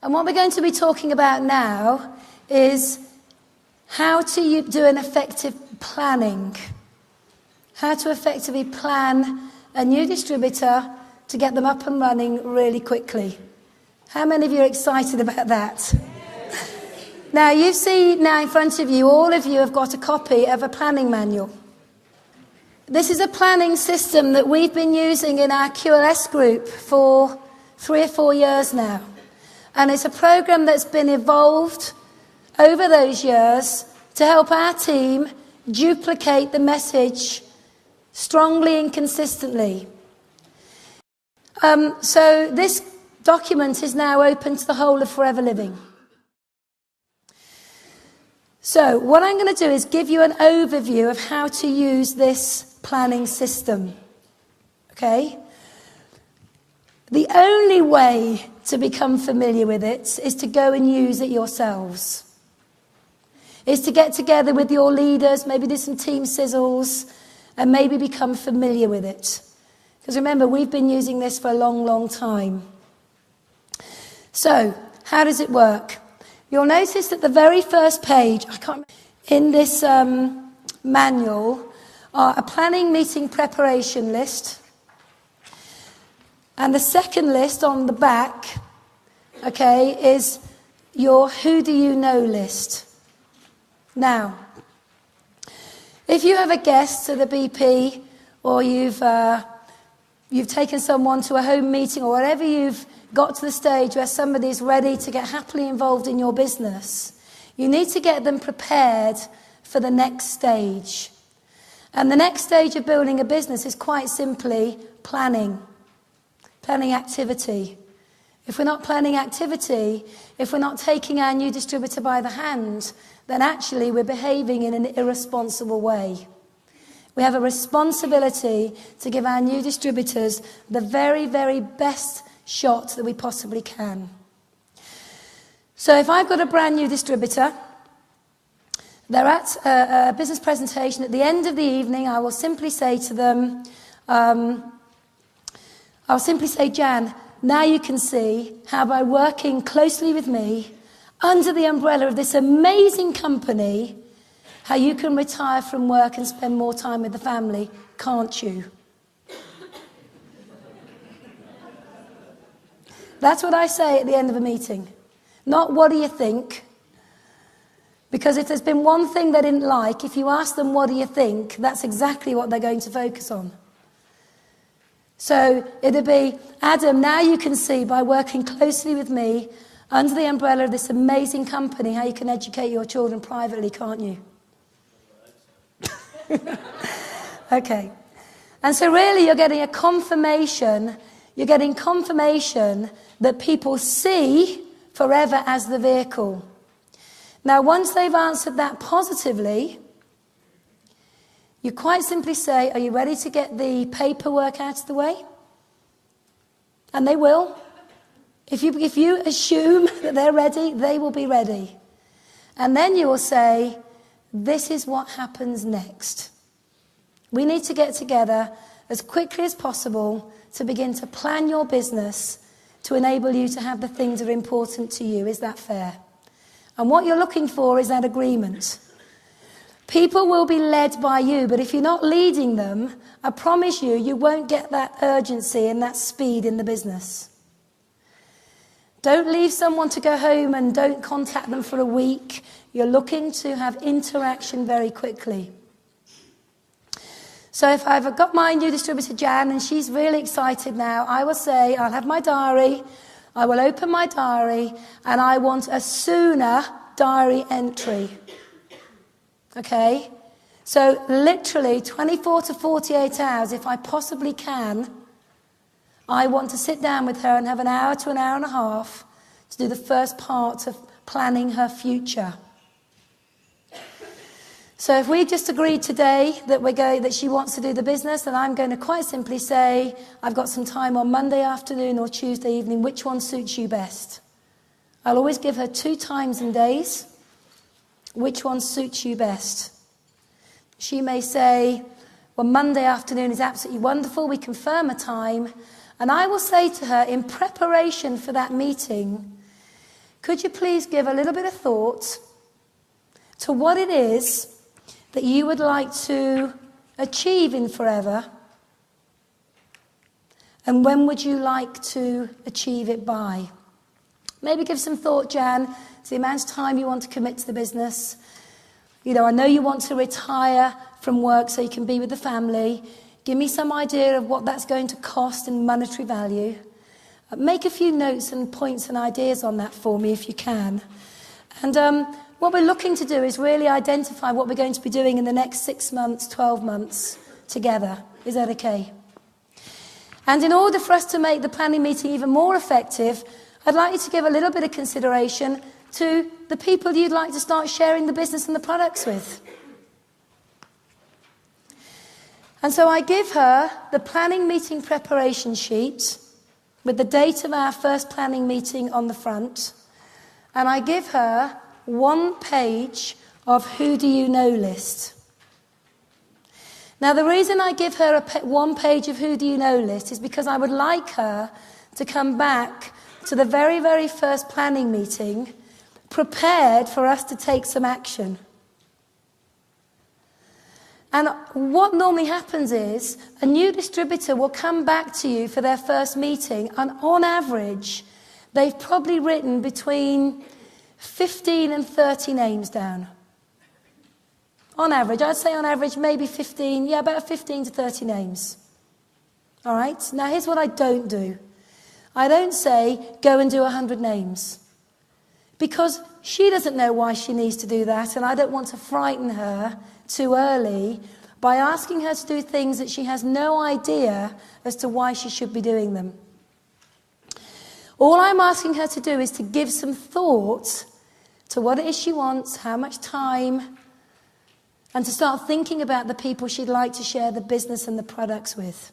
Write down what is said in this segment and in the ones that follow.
And what we're going to be talking about now is how to do an effective planning. How to effectively plan a new distributor to get them up and running really quickly. How many of you are excited about that? Now, you see now in front of you, all of you have got a copy of a planning manual. This is a planning system that we've been using in our QLS group for 3 or 4 years now. And it's a program that's been evolved over those years to help our team duplicate the message strongly and consistently. So this document is now open to the whole of Forever Living. So what I'm going to do is give you an overview of how to use this planning system. Okay? The only way to become familiar with it is to go and use it yourselves. Is to get together with your leaders, maybe do some team sizzles, and maybe become familiar with it. Because remember, we've been using this for a long, long time. So, how does it work? You'll notice that the very first page, in this manual, are a planning meeting preparation list. And the second list on the back, okay, is your who do you know list. Now, if you have a guest to the BP, or you've taken someone to a home meeting, or whatever, you've got to the stage where somebody's ready to get happily involved in your business, you need to get them prepared for the next stage. And the next stage of building a business is quite simply planning activity. If we're not planning activity, if we're not taking our new distributor by the hand, then actually we're behaving in an irresponsible way. We have a responsibility to give our new distributors the very, very best shot that we possibly can. So if I've got a brand new distributor, they're at a business presentation. At the end of the evening, I will simply say to them, I'll simply say, Jan, now you can see how by working closely with me, under the umbrella of this amazing company, how you can retire from work and spend more time with the family, can't you? That's what I say at the end of a meeting. Not what do you think? Because if there's been one thing they didn't like, if you ask them what do you think, that's exactly what they're going to focus on. So it'd be, Adam, now you can see by working closely with me, under the umbrella of this amazing company, how you can educate your children privately, can't you? Okay. And so really you're getting a confirmation, that people see Forever as the vehicle. Now once they've answered that positively, you quite simply say, are you ready to get the paperwork out of the way? And they will. If you assume that they're ready, they will be ready. And then you will say, this is what happens next. We need to get together as quickly as possible to begin to plan your business to enable you to have the things that are important to you. Is that fair? And what you're looking for is that agreement. People will be led by you, but if you're not leading them, I promise you, you won't get that urgency and that speed in the business. Don't leave someone to go home and don't contact them for a week. You're looking to have interaction very quickly. So if I've got my new distributor, Jan, and she's really excited now, I will say, I'll have my diary, I will open my diary, and I want a sooner diary entry. Okay? So literally 24 to 48 hours, if I possibly can, I want to sit down with her and have an hour to an hour and a half to do the first part of planning her future. So if we just agreed today that she wants to do the business, then I'm going to quite simply say, I've got some time on Monday afternoon or Tuesday evening, which one suits you best? I'll always give her 2 times and days. Which one suits you best? She may say, well, Monday afternoon is absolutely wonderful, we confirm a time, and I will say to her, in preparation for that meeting, could you please give a little bit of thought to what it is that you would like to achieve in Forever? And when would you like to achieve it by? Maybe give some thought, Jan, to the amount of time you want to commit to the business. You know, I know you want to retire from work so you can be with the family. Give me some idea of what that's going to cost in monetary value. Make a few notes and points and ideas on that for me if you can. And what we're looking to do is really identify what we're going to be doing in the next 6 months, 12 months together. Is that okay? And in order for us to make the planning meeting even more effective, I'd like you to give a little bit of consideration to the people you'd like to start sharing the business and the products with. And so I give her the planning meeting preparation sheet with the date of our first planning meeting on the front. And I give her 1 page of who do you know list. Now, the reason I give her 1 page of who do you know list is because I would like her to come back to the very, very first planning meeting prepared for us to take some action. And what normally happens is a new distributor will come back to you for their first meeting, and on average, they've probably written between 15 and 30 names down. On average, I'd say on average, maybe 15, about 15 to 30 names. All right? Now, here's what I don't do. I don't say, go and do 100 names. Because she doesn't know why she needs to do that, and I don't want to frighten her too early by asking her to do things that she has no idea as to why she should be doing them. All I'm asking her to do is to give some thought to what it is she wants, how much time, and to start thinking about the people she'd like to share the business and the products with.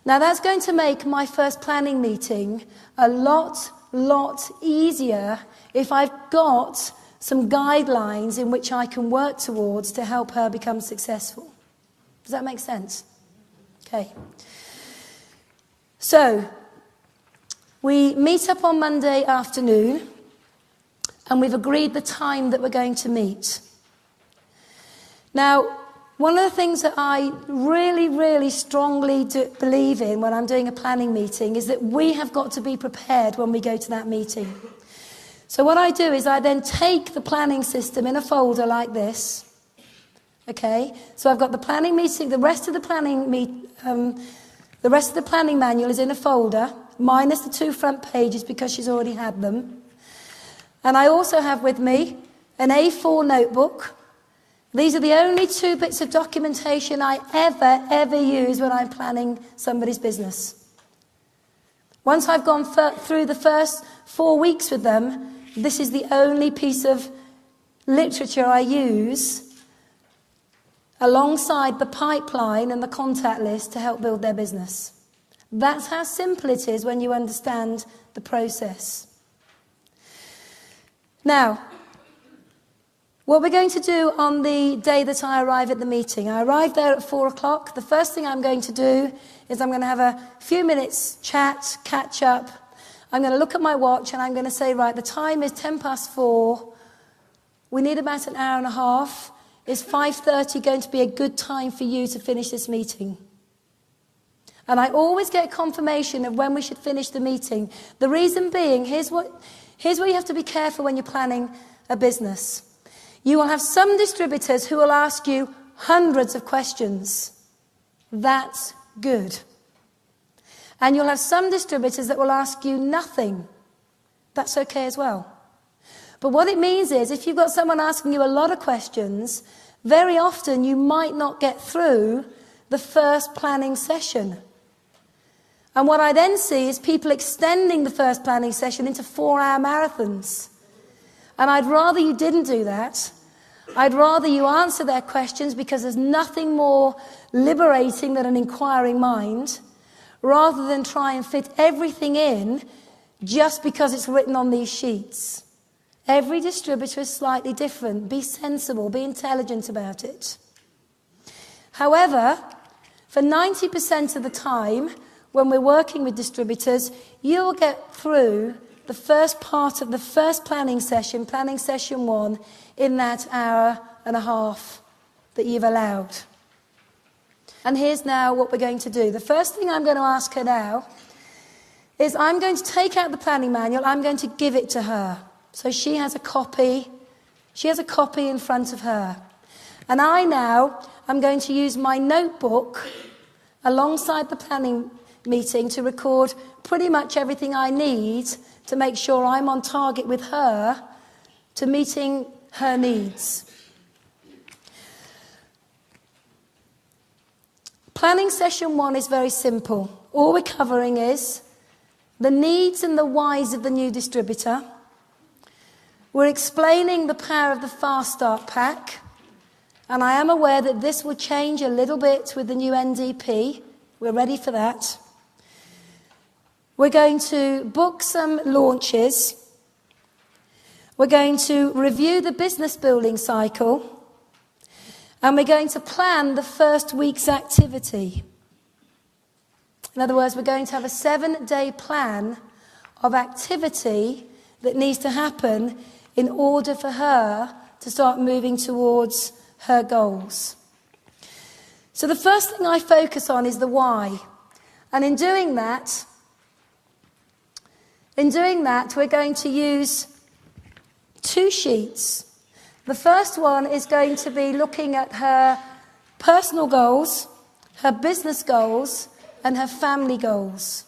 Now, that's going to make my first planning meeting a lot easier if I've got some guidelines in which I can work towards to help her become successful. Does that make sense? Okay. So, we meet up on Monday afternoon, and we've agreed the time that we're going to meet. Now, one of the things that I really strongly believe in when I'm doing a planning meeting is that we have got to be prepared when we go to that meeting. So what I do is I then take the planning system in a folder like this. Okay? So I've got the planning meeting, the rest of the planning manual is in a folder, minus the 2 front pages because she's already had them. And I also have with me an A4 notebook. These are the only 2 bits of documentation I ever use when I'm planning somebody's business. Once I've gone through the first 4 weeks with them, this is the only piece of literature I use alongside the pipeline and the contact list to help build their business. That's how simple it is when you understand the process. Now, what we're going to do on the day that I arrive at the meeting, I arrive there at 4 o'clock. The first thing I'm going to do is I'm going to have a few minutes chat, catch up. I'm going to look at my watch and I'm going to say, right, the time is 4:10. We need about an hour and a half. Is 5:30 going to be a good time for you to finish this meeting? And I always get confirmation of when we should finish the meeting. The reason being, here's where you have to be careful when you're planning a business. You will have some distributors who will ask you hundreds of questions. That's good. And you'll have some distributors that will ask you nothing. That's okay as well. But what it means is if you've got someone asking you a lot of questions, very often you might not get through the first planning session. And what I then see is people extending the first planning session into 4-hour marathons. And I'd rather you didn't do that. I'd rather you answer their questions because there's nothing more liberating than an inquiring mind, rather than try and fit everything in just because it's written on these sheets. Every distributor is slightly different. Be sensible, be intelligent about it. However, for 90% of the time, when we're working with distributors, you'll get through the first part of the first planning session 1, in that hour and a half that you've allowed. And here's now what we're going to do. The first thing I'm going to ask her now is I'm going to take out the planning manual, I'm going to give it to her. So she has a copy. She has a copy in front of her. And I now am going to use my notebook alongside the planning meeting to record pretty much everything I need to make sure I'm on target with her to meeting her needs. Planning session 1 is very simple. All we're covering is the needs and the whys of the new distributor. We're explaining the power of the Fast Start Pack. And I am aware that this will change a little bit with the new NDP. We're ready for that. We're going to book some launches. We're going to review the business building cycle. And we're going to plan the first week's activity. In other words, we're going to have a 7-day plan of activity that needs to happen in order for her to start moving towards her goals. So the first thing I focus on is the why. And in doing that, we're going to use 2 sheets. The first one is going to be looking at her personal goals, her business goals, and her family goals.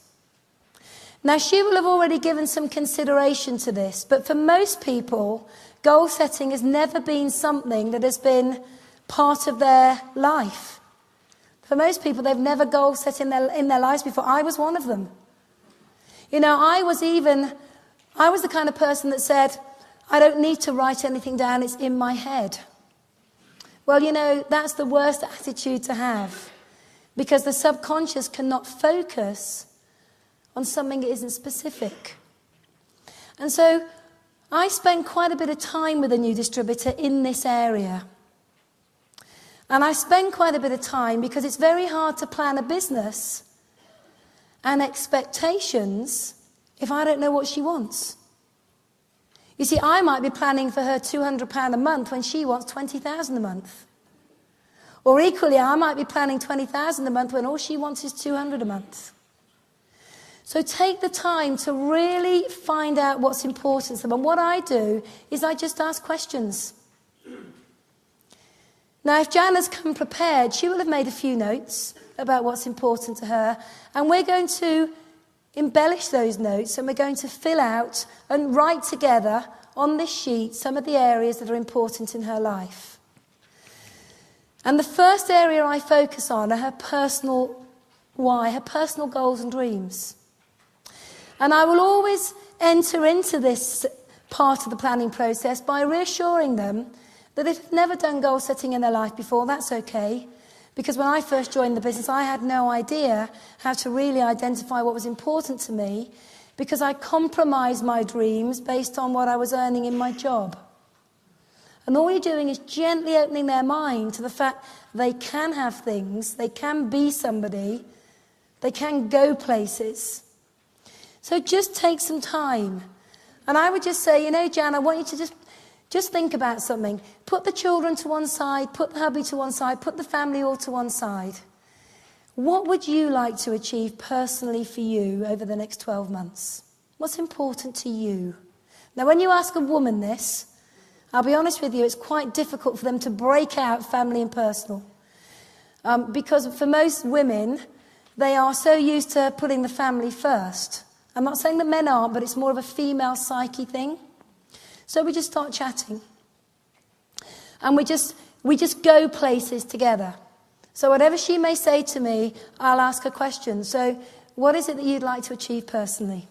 Now, she will have already given some consideration to this, but for most people, goal setting has never been something that has been part of their life. For most people, they've never goal set in their lives before. I was one of them. You know, I was the kind of person that said, I don't need to write anything down, it's in my head. Well, you know, that's the worst attitude to have, because the subconscious cannot focus on something that isn't specific. And so I spend quite a bit of time with a new distributor in this area. And I spend quite a bit of time because it's very hard to plan a business and expectations if I don't know what she wants. You see, I might be planning for her £200 a month when she wants £20,000 a month. Or equally, I might be planning £20,000 a month when all she wants is £200 a month. So take the time to really find out what's important to them. And what I do is I just ask questions. Now, if Jan has come prepared, she will have made a few notes about what's important to her. And we're going to embellish those notes, and we're going to fill out and write together on this sheet some of the areas that are important in her life. And the first area I focus on are her personal why, her personal goals and dreams. And I will always enter into this part of the planning process by reassuring them that if they've never done goal setting in their life before, that's okay. Because when I first joined the business, I had no idea how to really identify what was important to me, because I compromised my dreams based on what I was earning in my job. And all you're doing is gently opening their mind to the fact they can have things, they can be somebody, they can go places. So just take some time. And I would just say, you know, Jan, I want you to just think about something. Put the children to one side, put the hubby to one side, put the family all to one side. What would you like to achieve personally for you over the next 12 months? What's important to you? Now, when you ask a woman this, I'll be honest with you, it's quite difficult for them to break out family and personal. Because for most women, they are so used to putting the family first. I'm not saying that men aren't, but it's more of a female psyche thing. So we just start chatting. And we just go places together. So whatever she may say to me, I'll ask her questions. So what is it that you'd like to achieve personally?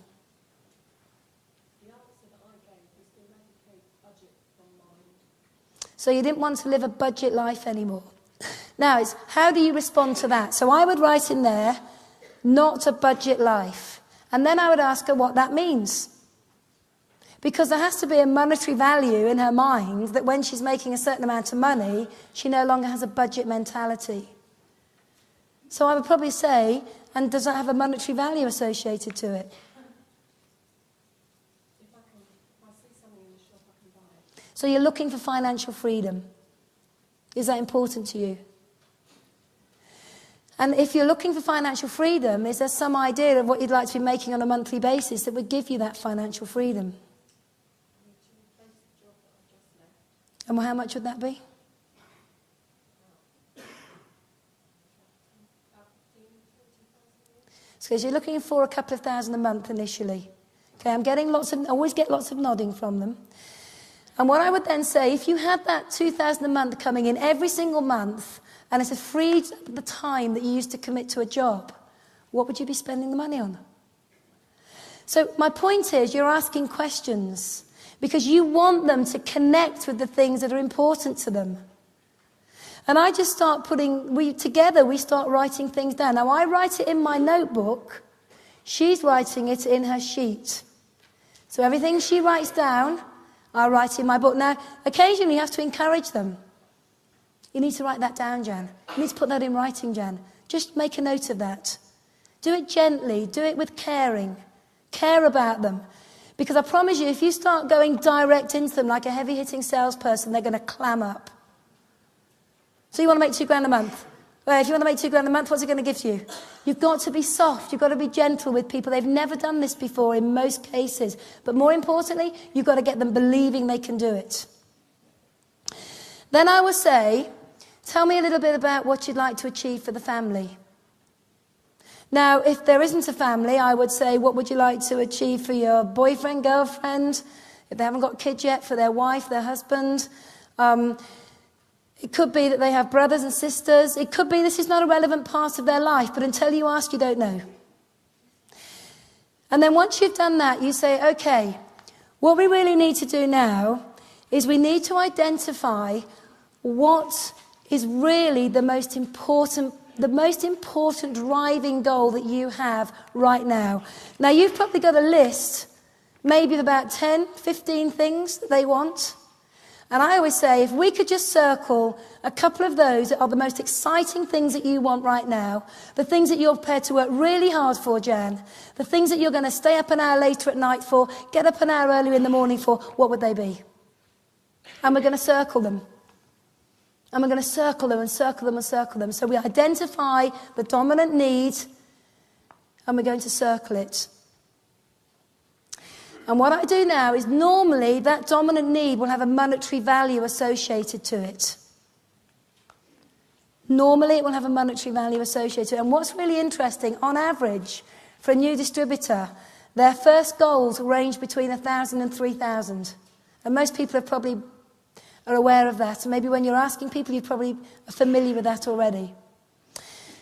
The answer that I gave was eradicate budget from mind. So you didn't want to live a budget life anymore. Now, it's how do you respond to that? So I would write in there, not a budget life. And then I would ask her what that means. Because there has to be a monetary value in her mind that when she's making a certain amount of money, she no longer has a budget mentality. So I would probably say, and does that have a monetary value associated to it? I see something in the shop, I can buy it. So you're looking for financial freedom. Is that important to you? And if you're looking for financial freedom, is there some idea of what you'd like to be making on a monthly basis that would give you that financial freedom? I need to replace the job that I've just left. And how much would that be? About 15,000 to 20,000 a year. So you're looking for a couple of thousand a month initially. Okay, I always get lots of nodding from them. And what I would then say, if you had that 2,000 a month coming in every single month, and it's a freed the time that you used to commit to a job, what would you be spending the money on? So my point is, you're asking questions because you want them to connect with the things that are important to them. And I just start we start writing things down. Now I write it in my notebook, she's writing it in her sheet. So everything she writes down, I write in my book. Now, occasionally you have to encourage them. You need to write that down, Jan. You need to put that in writing, Jan. Just make a note of that. Do it gently. Do it with caring. Care about them. Because I promise you, if you start going direct into them like a heavy-hitting salesperson, they're going to clam up. So you want to make £2,000 a month. Well, if you want to make £2,000 a month, what's it going to give to you? You've got to be soft. You've got to be gentle with people. They've never done this before in most cases. But more importantly, you've got to get them believing they can do it. Then I will say, tell me a little bit about what you'd like to achieve for the family. Now, if there isn't a family, I would say, what would you like to achieve for your boyfriend, girlfriend? If they haven't got kids yet, for their wife, their husband. It could be that they have brothers and sisters. It could be this is not a relevant part of their life, but until you ask, you don't know. And then once you've done that, you say, okay, what we really need to do now is we need to identify what is really the most important driving goal that you have right now. Now, you've probably got a list, maybe of about 10, 15 things that they want. And I always say, if we could just circle a couple of those that are the most exciting things that you want right now, the things that you're prepared to work really hard for, Jan, the things that you're going to stay up an hour later at night for, get up an hour earlier in the morning for, what would they be? And we're going to circle them. And we're going to circle them and circle them and circle them. So we identify the dominant need, and we're going to circle it. And what I do now is normally that dominant need will have a monetary value associated to it. Normally it will have a monetary value associated to it. And what's really interesting, on average, for a new distributor, their first goals range between 1,000 and 3,000. And most people are aware of that. And maybe when you're asking people, you probably are familiar with that already.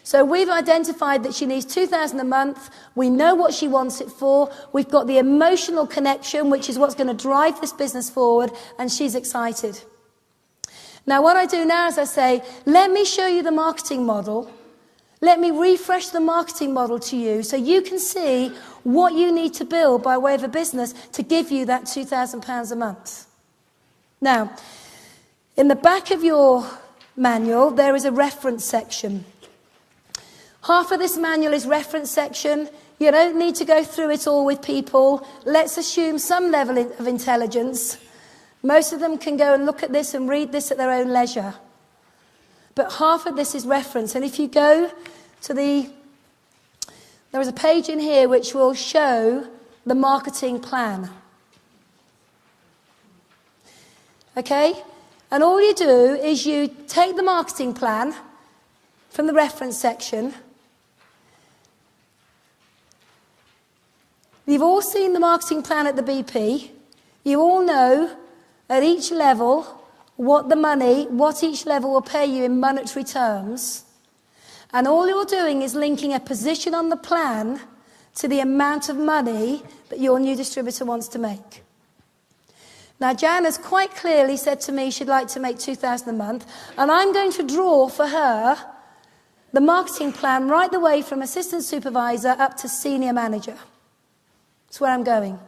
So we've identified that she needs 2,000 a month. We know what she wants it for. We've got the emotional connection, which is what's going to drive this business forward, and she's excited. Now, what I do now is I say, let me show you the marketing model. Let me refresh the marketing model to you so you can see what you need to build by way of a business to give you that £2,000 a month. Now, in the back of your manual, there is a reference section. Half of this manual is reference section. You don't need to go through it all with people. Let's assume some level of intelligence. Most of them can go and look at this and read this at their own leisure. But half of this is reference. And if you go to there is a page in here which will show the marketing plan. Okay? And all you do is you take the marketing plan from the reference section. You've all seen the marketing plan at the BP. You all know at each level what each level will pay you in monetary terms. And all you're doing is linking a position on the plan to the amount of money that your new distributor wants to make. Now, Jan has quite clearly said to me she'd like to make 2,000 a month, and I'm going to draw for her the marketing plan right the way from assistant supervisor up to senior manager. That's where I'm going.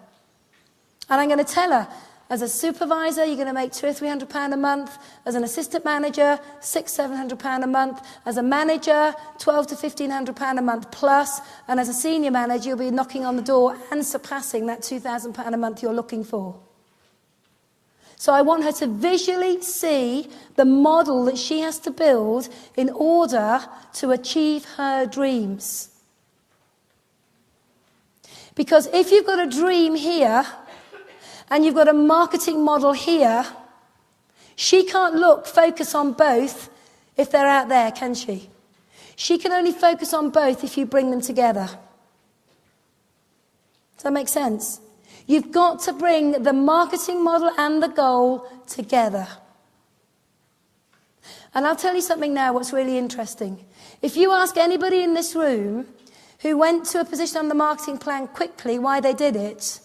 And I'm going to tell her, as a supervisor, you're going to make £200 or £300 a month. As an assistant manager, £600-700 a month. As a manager, £1,200 to £1,500 a month plus. And as a senior manager, you'll be knocking on the door and surpassing that £2,000 a month you're looking for. So I want her to visually see the model that she has to build in order to achieve her dreams. Because if you've got a dream here and you've got a marketing model here, she can't focus on both if they're out there, can she? She can only focus on both if you bring them together. Does that make sense? You've got to bring the marketing model and the goal together. And I'll tell you something now what's really interesting. If you ask anybody in this room who went to a position on the marketing plan quickly why they did it,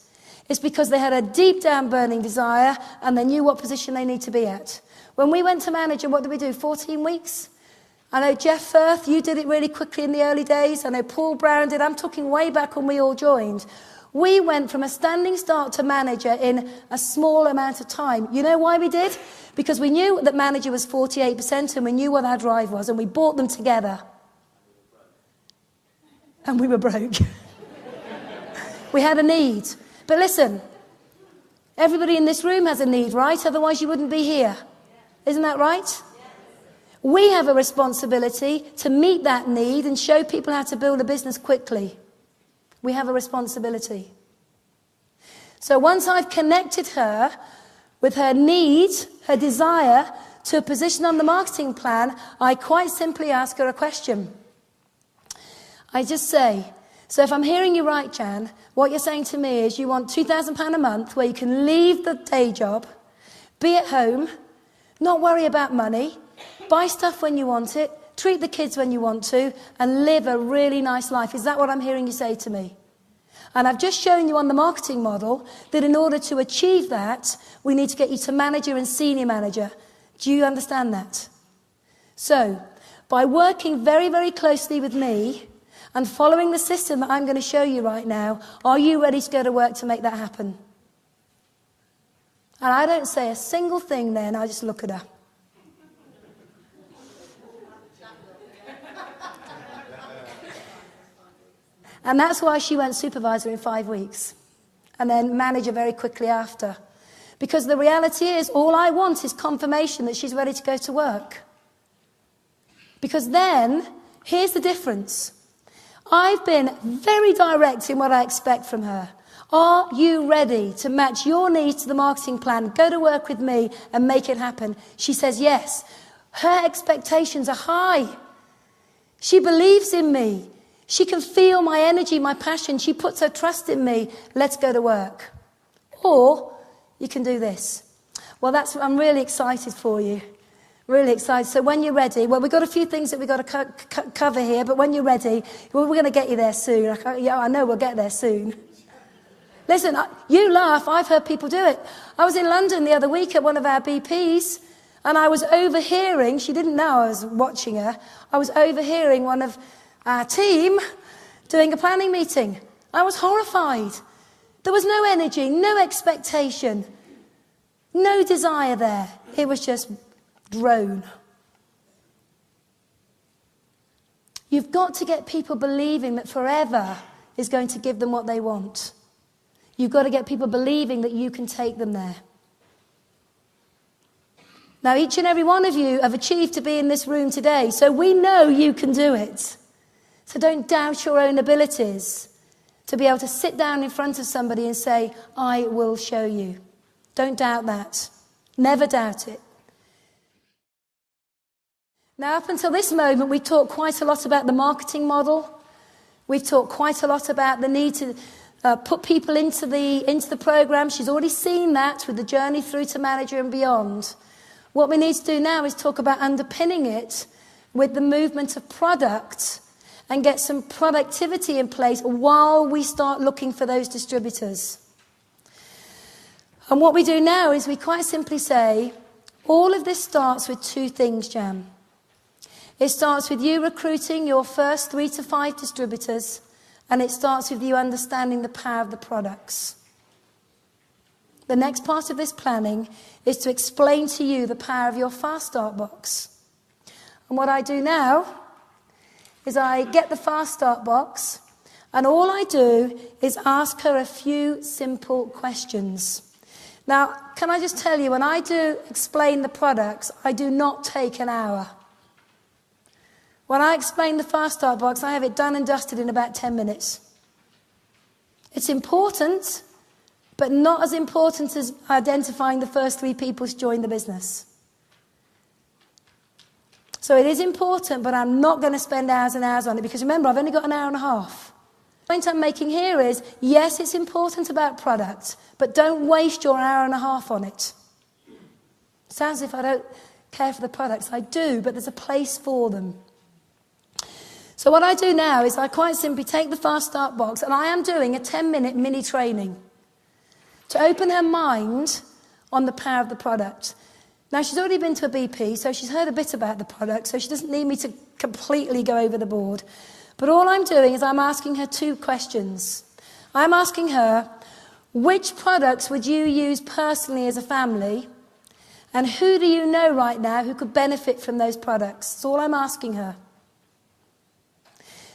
it's because they had a deep down burning desire and they knew what position they need to be at. When we went to manager, what did we do? 14 weeks? I know Jeff Firth, you did it really quickly in the early days. I know Paul Brown did. I'm talking way back when we all joined. We went from a standing start to manager in a small amount of time. You know why we did? Because we knew that manager was 48% and we knew what our drive was and we bought them together. And we were broke. We had a need. But listen, everybody in this room has a need, right? Otherwise you wouldn't be here. Isn't that right? We have a responsibility to meet that need and show people how to build a business quickly. We have a responsibility. So once I've connected her with her need, her desire, to a position on the marketing plan, I quite simply ask her a question. I just say, so if I'm hearing you right, Jan, what you're saying to me is you want £2,000 a month where you can leave the day job, be at home, not worry about money, buy stuff when you want it, treat the kids when you want to, and live a really nice life. Is that what I'm hearing you say to me? And I've just shown you on the marketing model that in order to achieve that, we need to get you to manager and senior manager. Do you understand that? So, by working very, very closely with me and following the system that I'm going to show you right now, are you ready to go to work to make that happen? And I don't say a single thing then, I just look at her. And that's why she went supervisor in 5 weeks and then manager very quickly after. Because the reality is, all I want is confirmation that she's ready to go to work. Because then, here's the difference. I've been very direct in what I expect from her. Are you ready to match your needs to the marketing plan, go to work with me and make it happen? She says yes. Her expectations are high. She believes in me. She can feel my energy, my passion. She puts her trust in me. Let's go to work. Or you can do this. Well, I'm really excited for you. Really excited. So when you're ready, well, we've got a few things that we've got to cover here, but when you're ready, well, we're going to get you there soon. I know we'll get there soon. Listen, you laugh. I've heard people do it. I was in London the other week at one of our BPs, and I was overhearing, she didn't know I was watching her, I was overhearing one of our team doing a planning meeting. I was horrified. There was no energy, no expectation, no desire there. It was just drone. You've got to get people believing that forever is going to give them what they want. You've got to get people believing that you can take them there. Now, each and every one of you have achieved to be in this room today, so we know you can do it. So don't doubt your own abilities to be able to sit down in front of somebody and say, I will show you. Don't doubt that. Never doubt it. Now, up until this moment, we've talked quite a lot about the marketing model. We've talked quite a lot about the need to put people into the program. She's already seen that with the journey through to manager and beyond. What we need to do now is talk about underpinning it with the movement of product and get some productivity in place while we start looking for those distributors. And what we do now is we quite simply say, all of this starts with two things, Jan. It starts with you recruiting your first 3 to 5 distributors, and it starts with you understanding the power of the products. The next part of this planning is to explain to you the power of your Fast Start box. And what I do now is I get the Fast Start box, and all I do is ask her a few simple questions. Now, can I just tell you, when I do explain the products, I do not take an hour. When I explain the Fast Start box, I have it done and dusted in about 10 minutes. It's important, but not as important as identifying the first 3 people to join the business. So it is important, but I'm not going to spend hours and hours on it, because remember, I've only got an hour and a half. The point I'm making here is, yes, it's important about products, but don't waste your hour and a half on it. Sounds as if I don't care for the products. I do, but there's a place for them. So what I do now is I quite simply take the Fast Start box, and I am doing a 10-minute mini training to open her mind on the power of the product. Now, she's already been to a BP, so she's heard a bit about the product, so she doesn't need me to completely go over the board. But all I'm doing is I'm asking her 2 questions. I'm asking her, which products would you use personally as a family? And who do you know right now who could benefit from those products? That's all I'm asking her.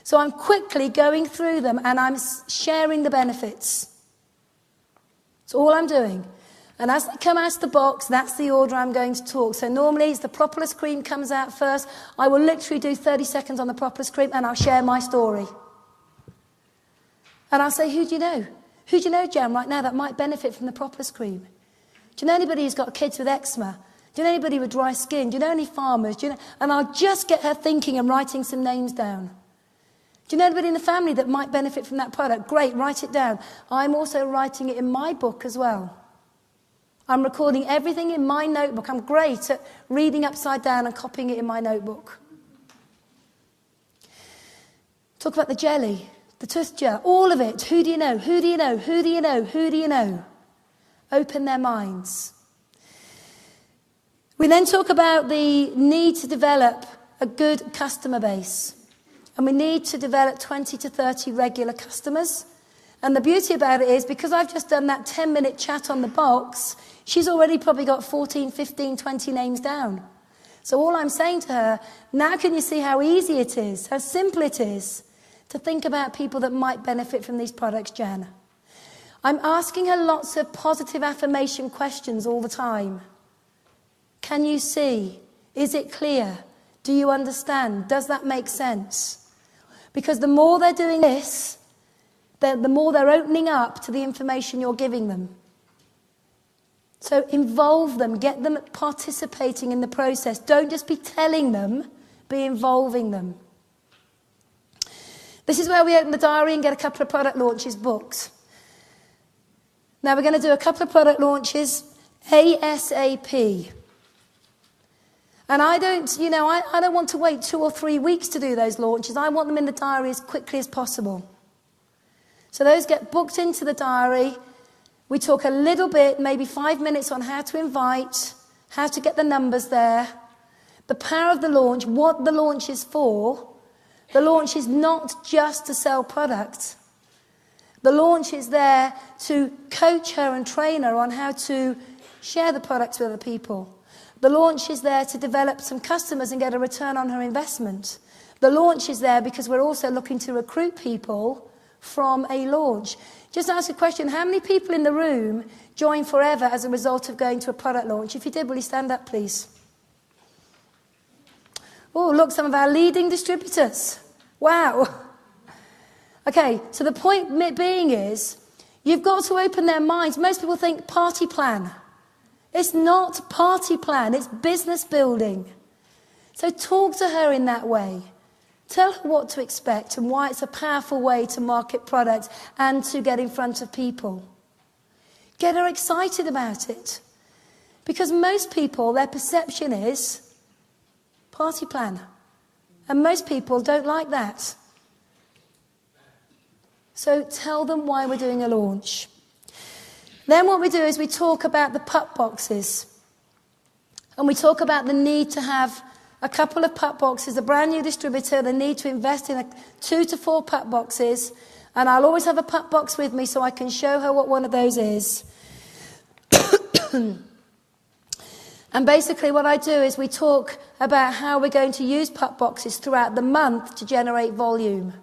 So I'm quickly going through them and I'm sharing the benefits. That's all I'm doing. And as they come out of the box, that's the order I'm going to talk. So normally, as the propolis cream comes out first, I will literally do 30 seconds on the propolis cream and I'll share my story. And I'll say, who do you know? Who do you know, Jan, right now that might benefit from the propolis cream? Do you know anybody who's got kids with eczema? Do you know anybody with dry skin? Do you know any farmers? Do you know? And I'll just get her thinking and writing some names down. Do you know anybody in the family that might benefit from that product? Great, write it down. I'm also writing it in my book as well. I'm recording everything in my notebook. I'm great at reading upside down and copying it in my notebook. Talk about the jelly, the tooth gel, all of it. Who do you know? Who do you know? Who do you know? Who do you know? Open their minds. We then talk about the need to develop a good customer base. And we need to develop 20 to 30 regular customers. And the beauty about it is, because I've just done that 10-minute chat on the box, she's already probably got 14, 15, 20 names down. So all I'm saying to her, now can you see how easy it is, how simple it is to think about people that might benefit from these products, Jan? I'm asking her lots of positive affirmation questions all the time. Can you see? Is it clear? Do you understand? Does that make sense? Because the more they're doing this, the more they're opening up to the information you're giving them. So involve them, get them participating in the process. Don't just be telling them, be involving them. This is where we open the diary and get a couple of product launches booked. Now we're going to do a couple of product launches ASAP. And I don't want to wait 2 or 3 weeks to do those launches. I want them in the diary as quickly as possible. So those get booked into the diary. We talk a little bit, maybe 5 minutes, on how to invite, how to get the numbers there, the power of the launch, what the launch is for. The launch is not just to sell products. The launch is there to coach her and train her on how to share the products with other people. The launch is there to develop some customers and get a return on her investment. The launch is there because we're also looking to recruit people from a launch. Just ask a question, how many people in the room join Forever as a result of going to a product launch? If you did, will you stand up, please? Oh, look, some of our leading distributors. Wow. Okay, so the point being is, you've got to open their minds. Most people think party plan. It's not party plan, it's business building. So talk to her in that way. Tell her what to expect and why it's a powerful way to market products and to get in front of people. Get her excited about it. Because most people, their perception is party plan. And most people don't like that. So tell them why we're doing a launch. Then what we do is we talk about the pup boxes. And we talk about the need to have a couple of pup boxes, a brand new distributor, the need to invest in 2 to 4 pup boxes. And I'll always have a pup box with me so I can show her what one of those is. And basically what I do is we talk about how we're going to use pup boxes throughout the month to generate volume.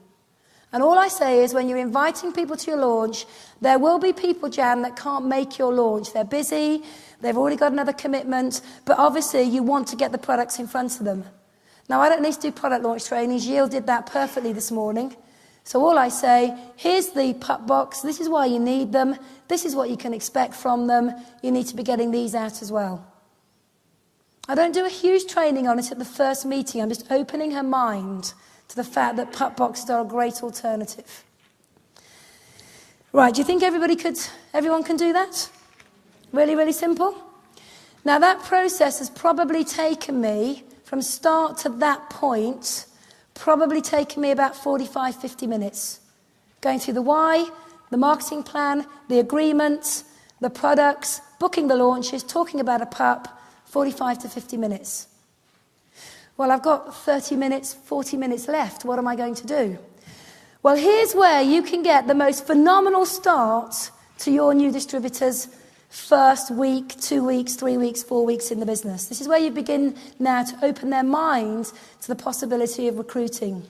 And all I say is when you're inviting people to your launch, there will be people, Jan, that can't make your launch. They're busy, they've already got another commitment, but obviously you want to get the products in front of them. Now, I don't need to do product launch trainings. Gilles did that perfectly this morning. So all I say, here's the pup box. This is why you need them. This is what you can expect from them. You need to be getting these out as well. I don't do a huge training on it at the first meeting. I'm just opening her mind to the fact that pup boxes are a great alternative. Right, do you think everyone can do that? Really, really simple? Now that process has probably taken me, from start to that point, probably taken me about 45, 50 minutes. Going through the why, the marketing plan, the agreements, the products, booking the launches, talking about a pup, 45 to 50 minutes. Well, I've got 30 minutes, 40 minutes left. What am I going to do? Well, here's where you can get the most phenomenal start to your new distributor's first week, 2 weeks, 3 weeks, 4 weeks in the business. This is where you begin now to open their mind to the possibility of recruiting.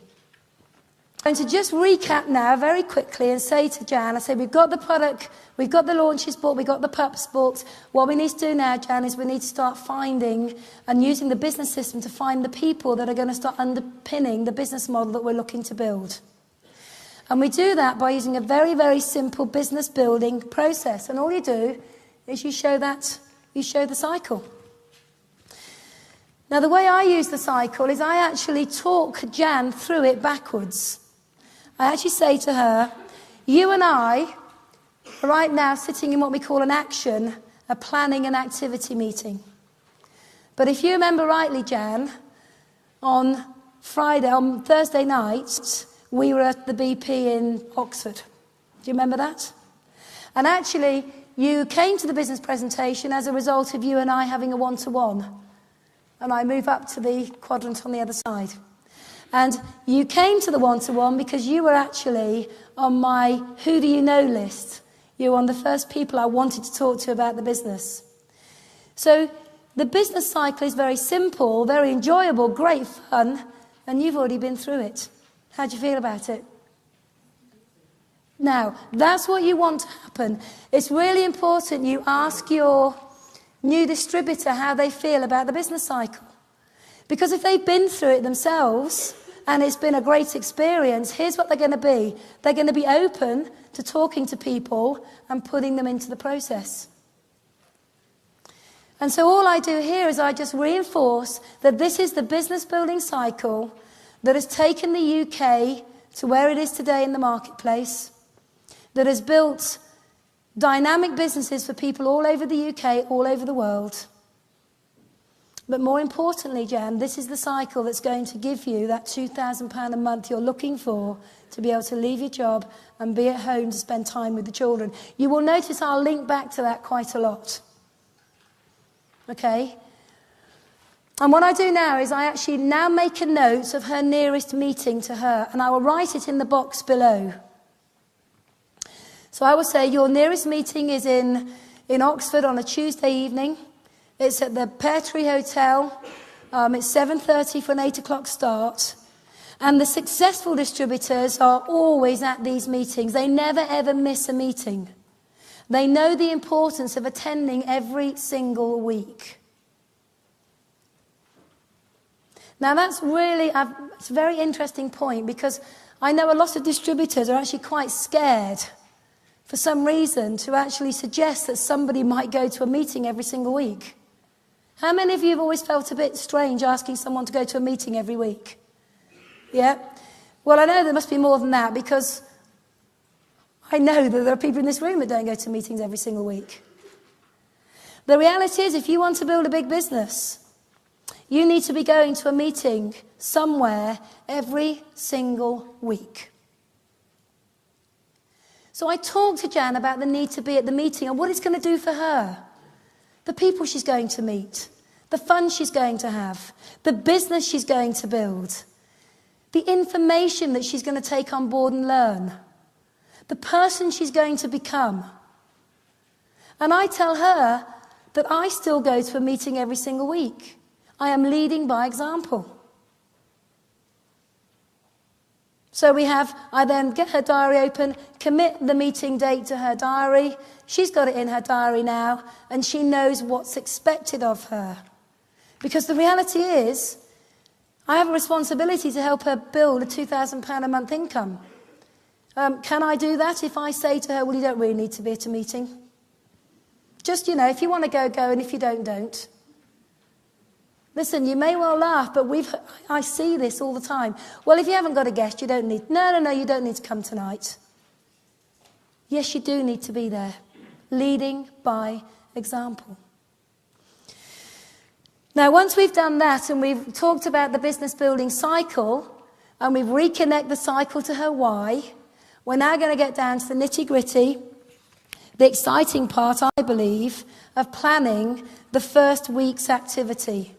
I'm going to just recap now very quickly and say to Jan, I say, we've got the product, we've got the launches booked, we've got the pups booked. What we need to do now, Jan, is we need to start finding and using the business system to find the people that are going to start underpinning the business model that we're looking to build. And we do that by using a very, very simple business building process. And all you do is you show the cycle. Now, the way I use the cycle is I actually talk Jan through it backwards. I actually say to her, you and I are right now sitting in what we call a planning and activity meeting. But if you remember rightly, Jan, on Thursday night, we were at the BP in Oxford. Do you remember that? And actually, you came to the business presentation as a result of you and I having a one-to-one. And I move up to the quadrant on the other side. And you came to the one-to-one because you were actually on my who do you know list. You were one of the first people I wanted to talk to about the business. So the business cycle is very simple, very enjoyable, great fun, and you've already been through it. How do you feel about it? Now, that's what you want to happen. It's really important you ask your new distributor how they feel about the business cycle. Because if they've been through it themselves and it's been a great experience, here's what they're going to be. They're going to be open to talking to people and putting them into the process. And so all I do here is I just reinforce that this is the business building cycle that has taken the UK to where it is today in the marketplace, that has built dynamic businesses for people all over the UK, all over the world. But more importantly, Jan, this is the cycle that's going to give you that £2,000 a month you're looking for to be able to leave your job and be at home to spend time with the children. You will notice I'll link back to that quite a lot. Okay? And what I do now is I actually now make a note of her nearest meeting to her, and I will write it in the box below. So I will say your nearest meeting is in Oxford on a Tuesday evening. It's at the Pear Tree Hotel. It's 7:30 for an 8 o'clock start. And the successful distributors are always at these meetings. They never ever miss a meeting. They know the importance of attending every single week. Now that's really, it's a very interesting point because I know a lot of distributors are actually quite scared for some reason to actually suggest that somebody might go to a meeting every single week. How many of you have always felt a bit strange asking someone to go to a meeting every week? Yeah? Well, I know there must be more than that because I know that there are people in this room that don't go to meetings every single week. The reality is if you want to build a big business, you need to be going to a meeting somewhere every single week. So I talked to Jan about the need to be at the meeting and what it's going to do for her. The people she's going to meet, the fun she's going to have, the business she's going to build, the information that she's going to take on board and learn, the person she's going to become. And I tell her that I still go to a meeting every single week. I am leading by example. So I then get her diary open, commit the meeting date to her diary. She's got it in her diary now, and she knows what's expected of her. Because the reality is, I have a responsibility to help her build a £2,000 a month income. Can I do that if I say to her, well, you don't really need to be at a meeting? Just, if you want to go, go, and if you don't, don't. Listen, you may well laugh, but I see this all the time. Well, if you haven't got a guest, you don't need... No, you don't need to come tonight. Yes, you do need to be there. Leading by example. Now, once we've done that and we've talked about the business building cycle and we've reconnected the cycle to her why, we're now going to get down to the nitty-gritty, the exciting part, I believe, of planning the first week's activity.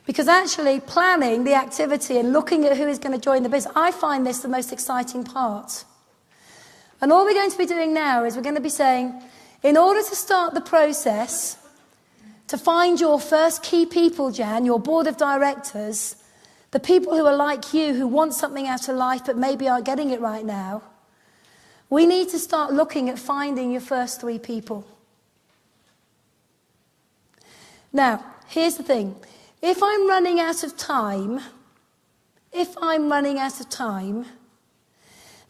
Because actually planning the activity and looking at who is going to join the business, I find this the most exciting part. And all we're going to be doing now is we're going to be saying, in order to start the process, to find your first key people, Jan, your board of directors, the people who are like you, who want something out of life but maybe aren't getting it right now, we need to start looking at finding your first 3 people. Now, here's the thing. If I'm running out of time,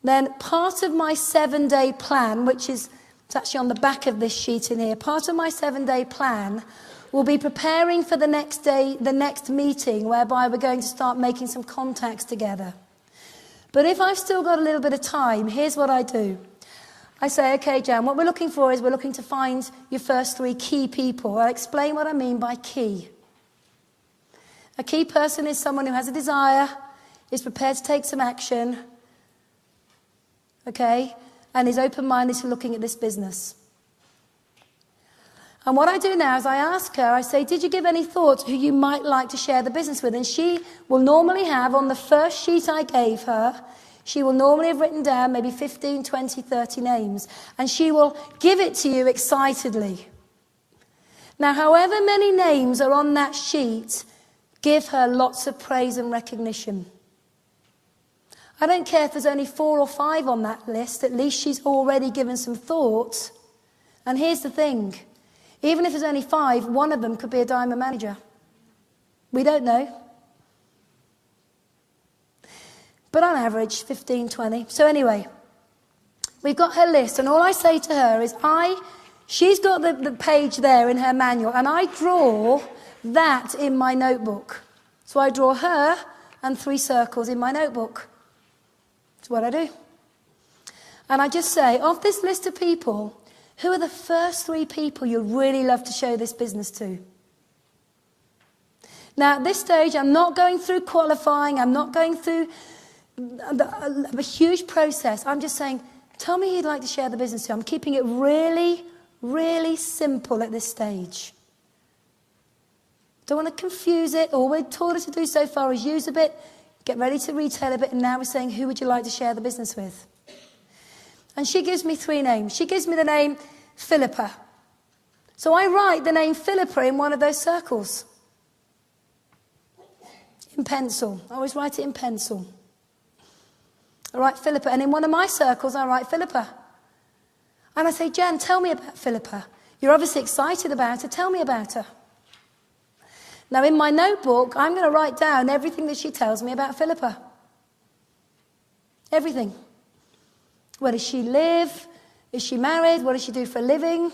then part of my 7-day plan, which is it's actually on the back of this sheet in here, part of my 7-day plan will be preparing for the next day, the next meeting, whereby we're going to start making some contacts together. But if I've still got a little bit of time, here's what I do. I say, okay, Jan, what we're looking for is we're looking to find your first 3 key people. I'll explain what I mean by key. A key person is someone who has a desire, is prepared to take some action, okay, and is open-minded to looking at this business. And what I do now is I ask her, I say, did you give any thought to who you might like to share the business with? And she will normally have, on the first sheet I gave her, she will normally have written down maybe 15, 20, 30 names. And she will give it to you excitedly. Now, however many names are on that sheet, give her lots of praise and recognition. I don't care if there's only 4 or 5 on that list, at least she's already given some thought. And here's the thing. Even if there's only 5, one of them could be a diamond manager. We don't know. But on average, 15, 20. So anyway, we've got her list. And all I say to her is, she's got the page there in her manual. And I draw that in my notebook. So I draw her and 3 circles in my notebook. That's what I do. And I just say, of this list of people, who are the first 3 people you'd really love to show this business to? Now, at this stage, I'm not going through qualifying. I'm not going through a huge process. I'm just saying, tell me who you'd like to share the business to. I'm keeping it really, really simple at this stage. Don't want to confuse it. All we're taught her to do so far is use a bit, get ready to retail a bit, and now we're saying, who would you like to share the business with? And she gives me 3 names. She gives me the name Philippa. So I write the name Philippa in one of those circles. In pencil. I always write it in pencil. I write Philippa. And in one of my circles, I write Philippa. And I say, Jan, tell me about Philippa. You're obviously excited about her. Tell me about her. Now, in my notebook, I'm going to write down everything that she tells me about Philippa. Everything. Where does she live? Is she married? What does she do for a living?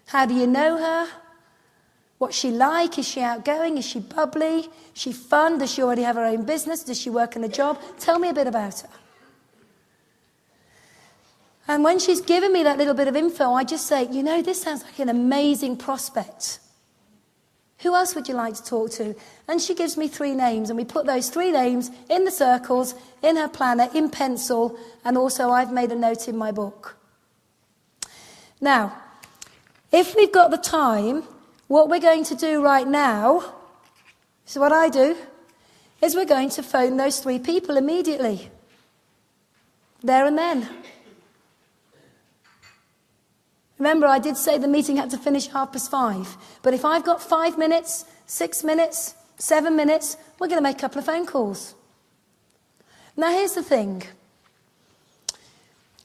How do you know her? What's she like? Is she outgoing? Is she bubbly? Is she fun? Does she already have her own business? Does she work in a job? Tell me a bit about her. And when she's given me that little bit of info, I just say, this sounds like an amazing prospect. Who else would you like to talk to? And she gives me 3 names, and we put those 3 names in the circles, in her planner, in pencil, and also I've made a note in my book. Now, if we've got the time, what we're going to do right now, so what I do, is we're going to phone those 3 people immediately. There and then. Remember, I did say the meeting had to finish 5:30. But if I've got 5 minutes, 6 minutes, 7 minutes, we're going to make a couple of phone calls. Now here's the thing.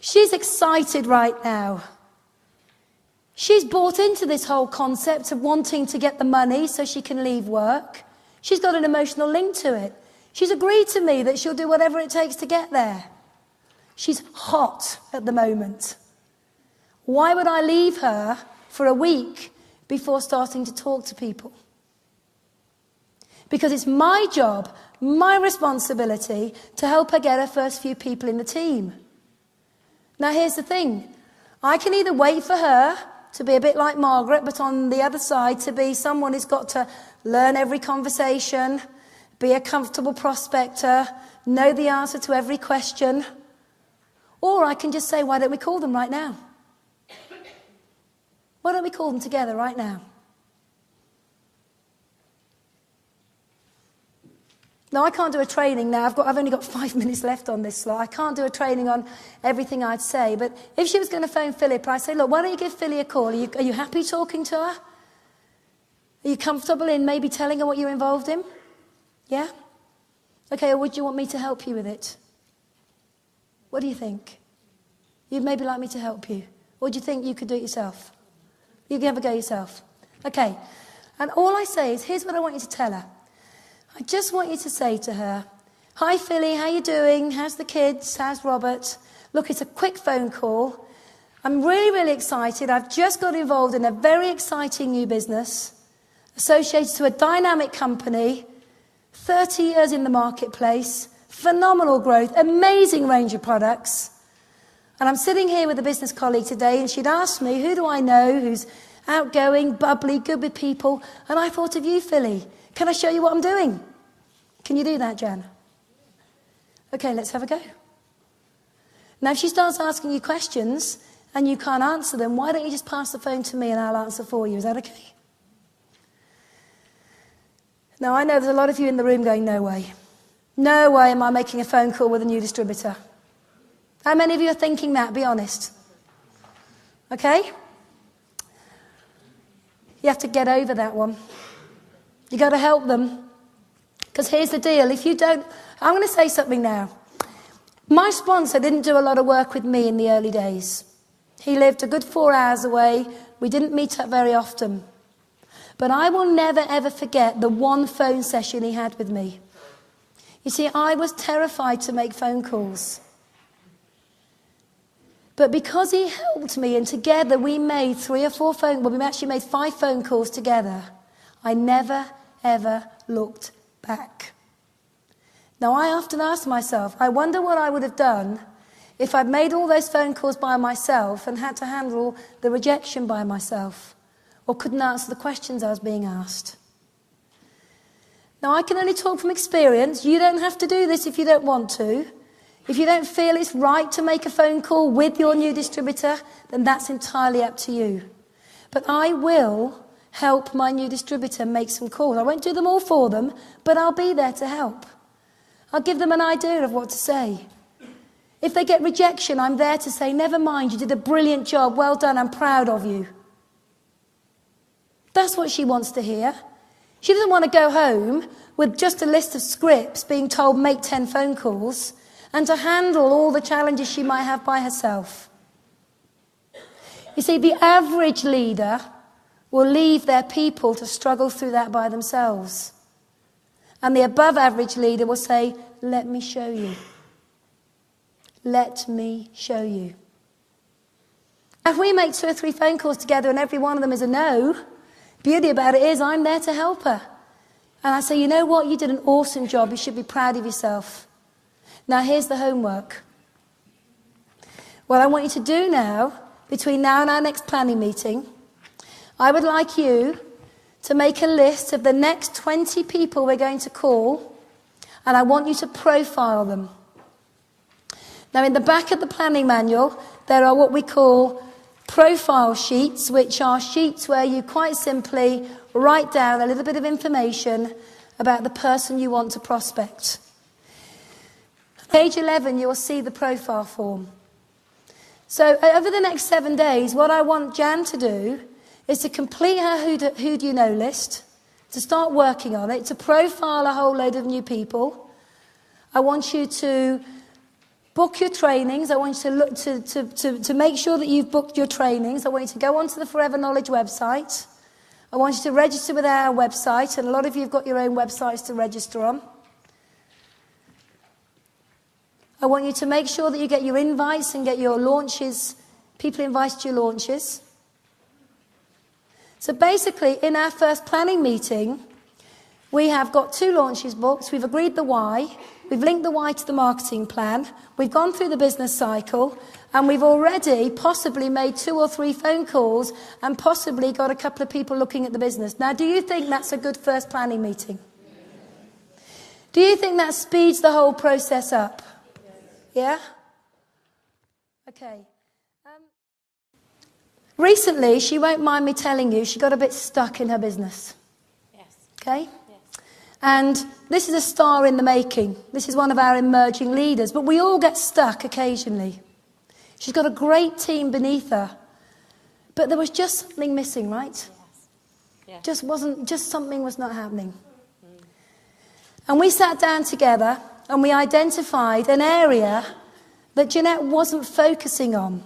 She's excited right now. She's bought into this whole concept of wanting to get the money so she can leave work. She's got an emotional link to it. She's agreed to me that she'll do whatever it takes to get there. She's hot at the moment. Why would I leave her for a week before starting to talk to people? Because it's my job, my responsibility to help her get her first few people in the team. Now here's the thing. I can either wait for her to be a bit like Margaret, but on the other side to be someone who's got to learn every conversation, be a comfortable prospector, know the answer to every question. Or I can just say, why don't we call them right now? Why don't we call them together right now? Now, I can't do a training now. I've only got 5 minutes left on this slot. I can't do a training on everything I'd say. But if she was going to phone Philip, I'd say, look, why don't you give Philly a call? Are you happy talking to her? Are you comfortable in maybe telling her what you're involved in? Yeah? Okay, or would you want me to help you with it? What do you think? You'd maybe like me to help you. Or do you think you could do it yourself? You can have a go yourself. Okay. And all I say is, here's what I want you to tell her. I just want you to say to her, hi Philly, how you doing? How's the kids? How's Robert? Look, it's a quick phone call. I'm really, really excited. I've just got involved in a very exciting new business associated to a dynamic company, 30 years in the marketplace, phenomenal growth, amazing range of products. And I'm sitting here with a business colleague today, and she'd asked me, who do I know who's outgoing, bubbly, good with people? And I thought of you, Philly. Can I show you what I'm doing? Can you do that, Jan? Okay, let's have a go. Now, if she starts asking you questions and you can't answer them, why don't you just pass the phone to me and I'll answer for you? Is that okay? Now, I know there's a lot of you in the room going, no way. No way am I making a phone call with a new distributor. How many of you are thinking that? Be honest. Okay? You have to get over that one. You got to help them. Because here's the deal. If you don't... I'm going to say something now. My sponsor didn't do a lot of work with me in the early days. He lived a good 4 hours away. We didn't meet up very often. But I will never, ever forget the one phone session he had with me. You see, I was terrified to make phone calls. But because he helped me, and together we made 3 or 4 phone... Well, we actually made 5 phone calls together. I never, ever looked back. Now, I often ask myself, I wonder what I would have done if I'd made all those phone calls by myself and had to handle the rejection by myself, or couldn't answer the questions I was being asked. Now, I can only talk from experience. You don't have to do this if you don't want to. If you don't feel it's right to make a phone call with your new distributor, then that's entirely up to you. But I will help my new distributor make some calls. I won't do them all for them, but I'll be there to help. I'll give them an idea of what to say. If they get rejection, I'm there to say, never mind, you did a brilliant job, well done, I'm proud of you. That's what she wants to hear. She doesn't want to go home with just a list of scripts being told make 10 phone calls and to handle all the challenges she might have by herself. You see, the average leader will leave their people to struggle through that by themselves. And the above average leader will say, let me show you. Let me show you. If we make 2 or 3 phone calls together and every one of them is a no, beauty about it is I'm there to help her. And I say, you know what? You did an awesome job. You should be proud of yourself. Now, here's the homework. What I want you to do now, between now and our next planning meeting, I would like you to make a list of the next 20 people we're going to call, and I want you to profile them. Now, in the back of the planning manual, there are what we call profile sheets, which are sheets where you quite simply write down a little bit of information about the person you want to prospect. Page 11, you'll see the profile form. So over the next 7 days, what I want Jan to do is to complete her who do you know list, to start working on it, to profile a whole load of new people. I want you to book your trainings. I want you to look to make sure that you've booked your trainings. I want you to go onto the Forever Knowledge website. I want you to register with our website, and a lot of you have got your own websites to register on. I want you to make sure that you get your invites and get your launches, people invited to your launches. So basically, in our first planning meeting, we have got 2 launches booked. We've agreed the why. We've linked the why to the marketing plan. We've gone through the business cycle. And we've already possibly made 2 or 3 phone calls and possibly got a couple of people looking at the business. Now, do you think that's a good first planning meeting? Do you think that speeds the whole process up? Yeah? Okay. Recently, she won't mind me telling you, she got a bit stuck in her business. Yes. Okay? Yes. And this is a star in the making. This is one of our emerging leaders. But we all get stuck occasionally. She's got a great team beneath her. But there was just something missing, right? Yes. Just something was not happening. And we sat down together and we identified an area that Jeanette wasn't focusing on.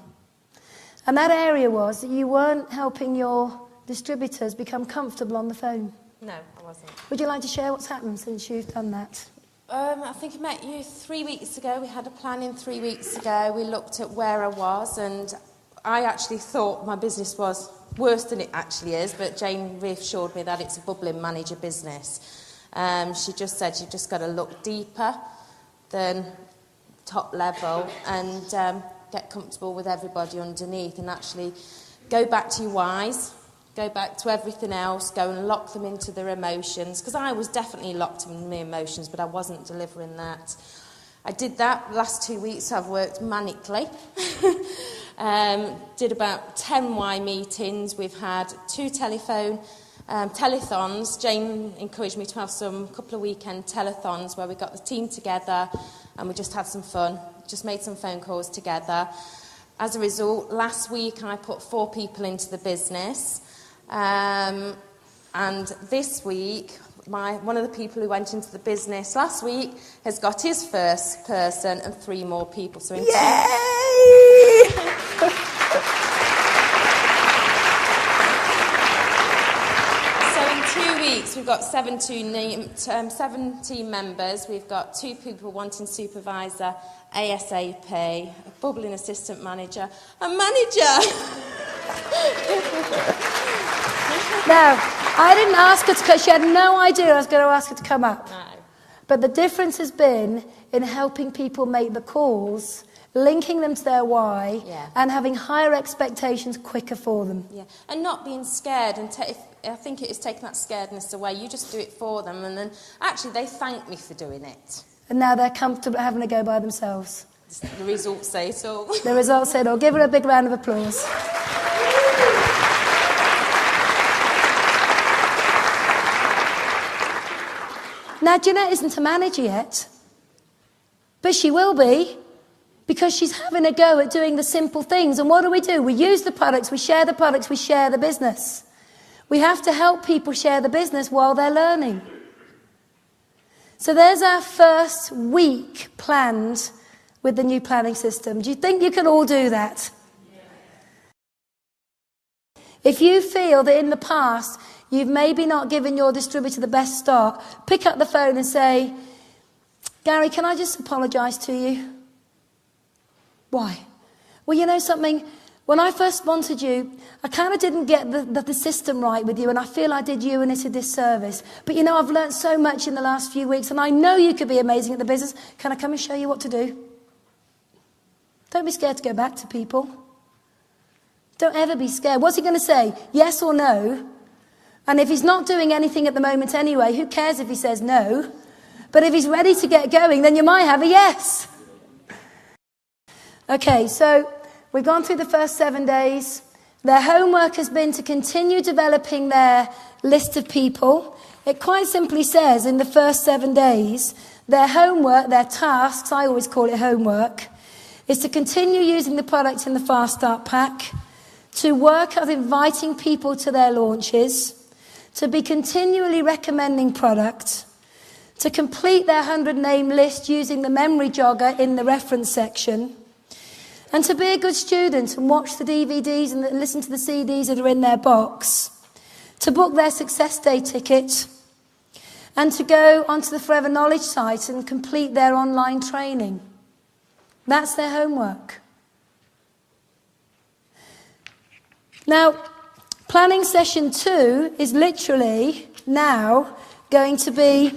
And that area was that you weren't helping your distributors become comfortable on the phone. No, I wasn't. Would you like to share what's happened since you've done that? I think I met you 3 weeks ago. We had a planning 3 weeks ago. We looked at where I was, and I actually thought my business was worse than it actually is, but Jayne reassured me that it's a bubbling manager business. She just said you've just got to look deeper than top level and get comfortable with everybody underneath and actually go back to your whys. Go back to everything else, go and lock them into their emotions. Because I was definitely locked in my emotions, but I wasn't delivering that. I did that. Last 2 weeks I've worked manically. Did about 10 Y meetings. We've had 2 telethons. Jayne encouraged me to have a couple of weekend telethons where we got the team together and we just had some fun. Just made some phone calls together. As a result, last week I put 4 people into the business. And this week, one of the people who went into the business last week has got his first person and 3 more people. So in Yay! So in 2 weeks, we've got 17 members. We've got 2 people wanting supervisor, ASAP, a bubbling assistant manager, a manager. Now, I didn't ask her to come. She had no idea I was going to ask her to come up. No. But the difference has been in helping people make the calls, linking them to their why, and having higher expectations quicker for them. Yeah, and not being scared. And I think it is taking that scaredness away. You just do it for them, and then actually they thank me for doing it. And now they're comfortable having to go by themselves. The results say so. The results said, give her a big round of applause. Now, Jeanette isn't a manager yet, but she will be, because she's having a go at doing the simple things. And what do? We use the products, we share the business. We have to help people share the business while they're learning. So there's our first week planned with the new planning system. Do you think you can all do that? If you feel that in the past you've maybe not given your distributor the best start, pick up the phone and say, Gary, can I just apologise to you? Why? Well, you know something? When I first sponsored you, I kind of didn't get the system right with you, and I feel I did you and it a disservice. But you know, I've learnt so much in the last few weeks, and I know you could be amazing at the business. Can I come and show you what to do? Don't be scared to go back to people. Don't ever be scared. What's he going to say? Yes or no? And if he's not doing anything at the moment anyway, who cares if he says no? But if he's ready to get going, then you might have a yes. Okay, so we've gone through the first 7 days. Their homework has been to continue developing their list of people. It quite simply says in the first 7 days, their homework, their tasks, I always call it homework, is to continue using the product in the Fast Start Pack, to work at inviting people to their launches, to be continually recommending product, to complete their 100 name list using the memory jogger in the reference section, and to be a good student and watch the DVDs and listen to the CDs that are in their box, to book their Success Day ticket, and to go onto the Forever Knowledge site and complete their online training. That's their homework. Now, planning session 2 is literally now going to be,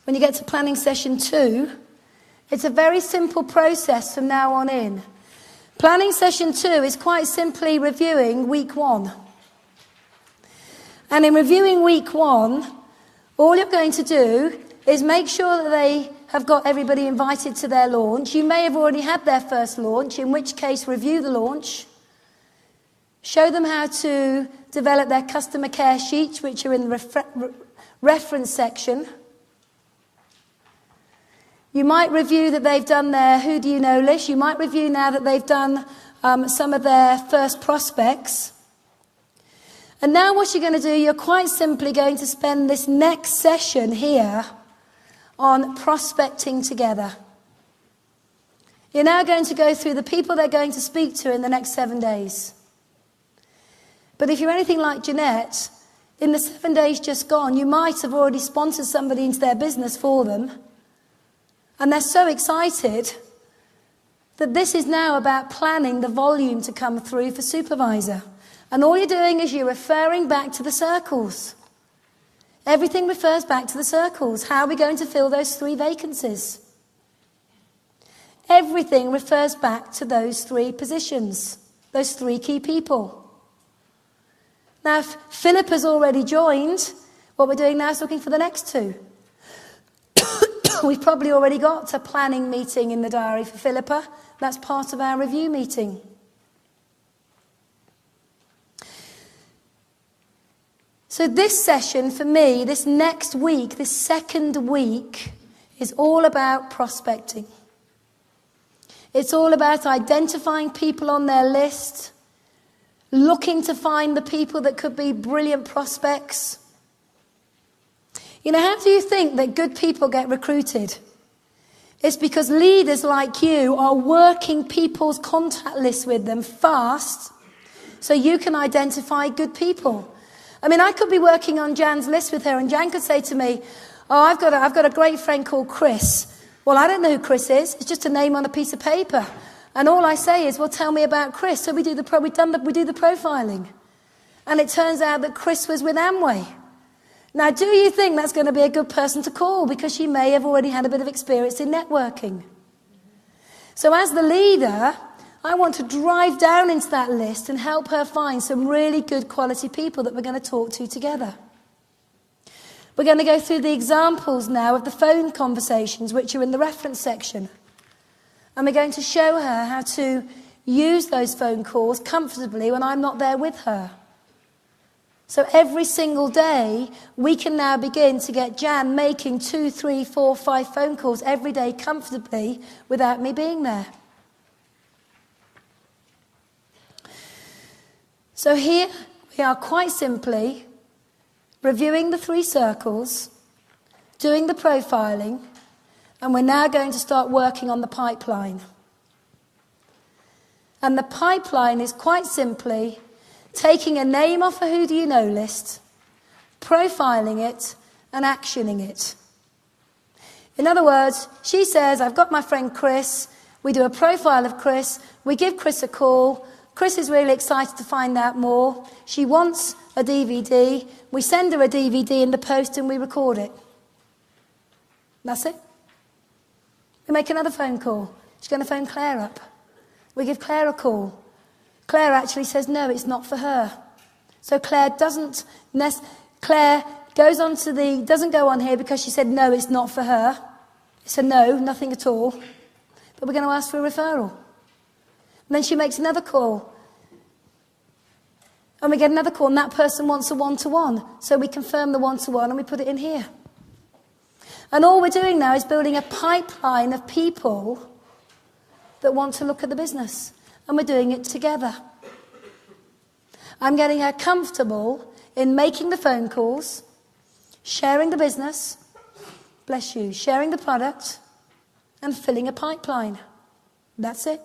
when you get to planning session 2, it's a very simple process from now on in. Planning session 2 is quite simply reviewing week 1. And in reviewing week 1, all you're going to do is make sure that they have got everybody invited to their launch. You may have already had their first launch, in which case review the launch. Show them how to develop their customer care sheets, which are in the reference section. You might review that they've done their who do you know list. You might review now that they've done some of their first prospects. And now what you're going to do, you're quite simply going to spend this next session here on prospecting together. You're now going to go through the people they're going to speak to in the next 7 days. But if you're anything like Jeanette, in the 7 days just gone, you might have already sponsored somebody into their business for them. And they're so excited that this is now about planning the volume to come through for supervisor. And all you're doing is you're referring back to the circles. Everything refers back to the circles. How are we going to fill those 3 vacancies? Everything refers back to those 3 positions, those 3 key people. Now, if Philip has already joined, what we're doing now is looking for the next 2. We've probably already got a planning meeting in the diary for Philippa. That's part of our review meeting. So this session for me, this next week, this second week, is all about prospecting. It's all about identifying people on their list, looking to find the people that could be brilliant prospects. You know, how do you think that good people get recruited? It's because leaders like you are working people's contact lists with them fast so you can identify good people. I mean, I could be working on Jan's list with her and Jan could say to me, oh, I've got a great friend called Chris. Well, I don't know who Chris is. It's just a name on a piece of paper. And all I say is, well, tell me about Chris. So we do the profiling. And it turns out that Chris was with Amway. Now, do you think that's going to be a good person to call? Because she may have already had a bit of experience in networking. So as the leader, I want to drive down into that list and help her find some really good quality people that we're going to talk to together. We're going to go through the examples now of the phone conversations, which are in the reference section. And we're going to show her how to use those phone calls comfortably when I'm not there with her. So every single day, we can now begin to get Jan making 2, 3, 4, 5 phone calls every day comfortably without me being there. So here we are quite simply reviewing the 3 circles, doing the profiling, and we're now going to start working on the pipeline. And the pipeline is quite simply taking a name off a who do you know list, profiling it, and actioning it. In other words, she says, I've got my friend Chris, we do a profile of Chris, we give Chris a call, Chris is really excited to find out more, she wants a DVD, we send her a DVD in the post and we record it. That's it. We make another phone call. She's going to phone Claire up. We give Claire a call. Claire actually says, no, it's not for her. So Claire doesn't go on here because she said, no, it's not for her. It's a no, nothing at all. But we're going to ask for a referral. And then she makes another call. And we get another call, and that person wants a one-to-one. So we confirm the one-to-one and we put it in here. And all we're doing now is building a pipeline of people that want to look at the business. And we're doing it together. I'm getting her comfortable in making the phone calls, sharing the business, bless you, sharing the product and filling a pipeline. That's it.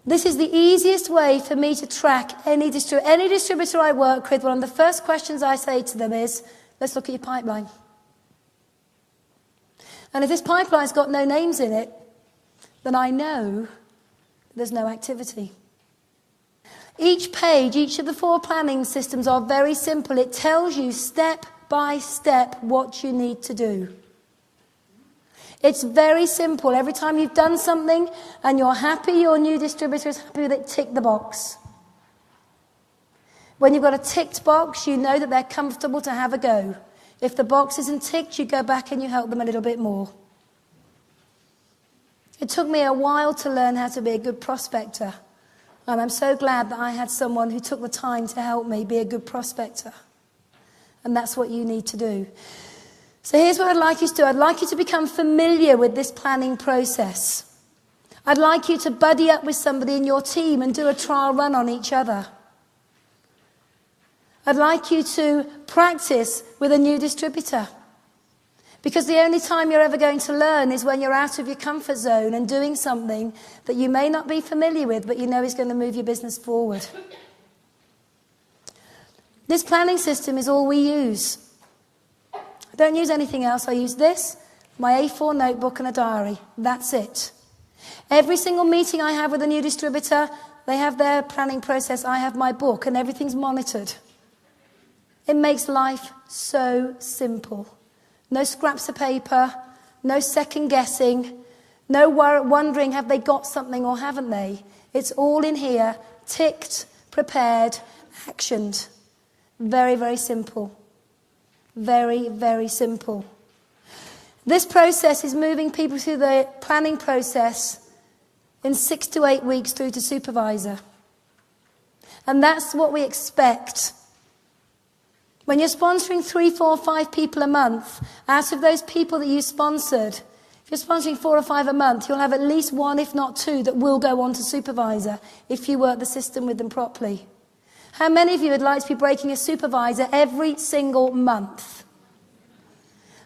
This is the easiest way for me to track any distributor I work with. One of the first questions I say to them is, let's look at your pipeline. And if this pipeline's got no names in it, then I know there's no activity. Each page, each of the 4 planning systems are very simple. It tells you step by step what you need to do. It's very simple. Every time you've done something and you're happy, your new distributor is happy with it, tick the box. When you've got a ticked box, you know that they're comfortable to have a go. If the box isn't ticked, you go back and you help them a little bit more. It took me a while to learn how to be a good prospector. And I'm so glad that I had someone who took the time to help me be a good prospector. And that's what you need to do. So here's what I'd like you to do. I'd like you to become familiar with this planning process. I'd like you to buddy up with somebody in your team and do a trial run on each other. I'd like you to practice with a new distributor. Because the only time you're ever going to learn is when you're out of your comfort zone and doing something that you may not be familiar with, but you know is going to move your business forward. This planning system is all we use. I don't use anything else. I use this, my A4 notebook and a diary. That's it. Every single meeting I have with a new distributor, they have their planning process, I have my book, and everything's monitored. It makes life so simple. No scraps of paper, no second guessing, no wondering have they got something or haven't they. It's all in here, ticked, prepared, actioned. Very, very simple. Very, very simple. This process is moving people through the planning process in 6 to 8 weeks through to supervisor. And that's what we expect. When you're sponsoring 3, 4, 5 people a month, out of those people that you sponsored, if you're sponsoring 4 or 5 a month, you'll have at least 1, if not 2, that will go on to supervisor if you work the system with them properly. How many of you would like to be breaking a supervisor every single month?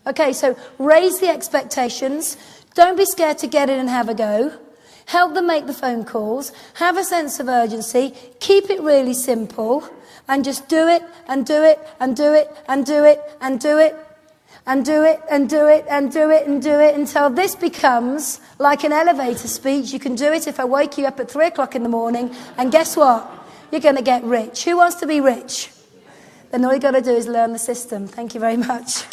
Okay, so raise the expectations. Don't be scared to get in and have a go. Help them make the phone calls. Have a sense of urgency. Keep it really simple. And just do it, and do it, and do it, and do it, and do it, and do it, and do it, and do it, and do it, until this becomes like an elevator speech. You can do it if I wake you up at 3 o'clock in the morning, and guess what? You're going to get rich. Who wants to be rich? Then all you've got to do is learn the system. Thank you very much.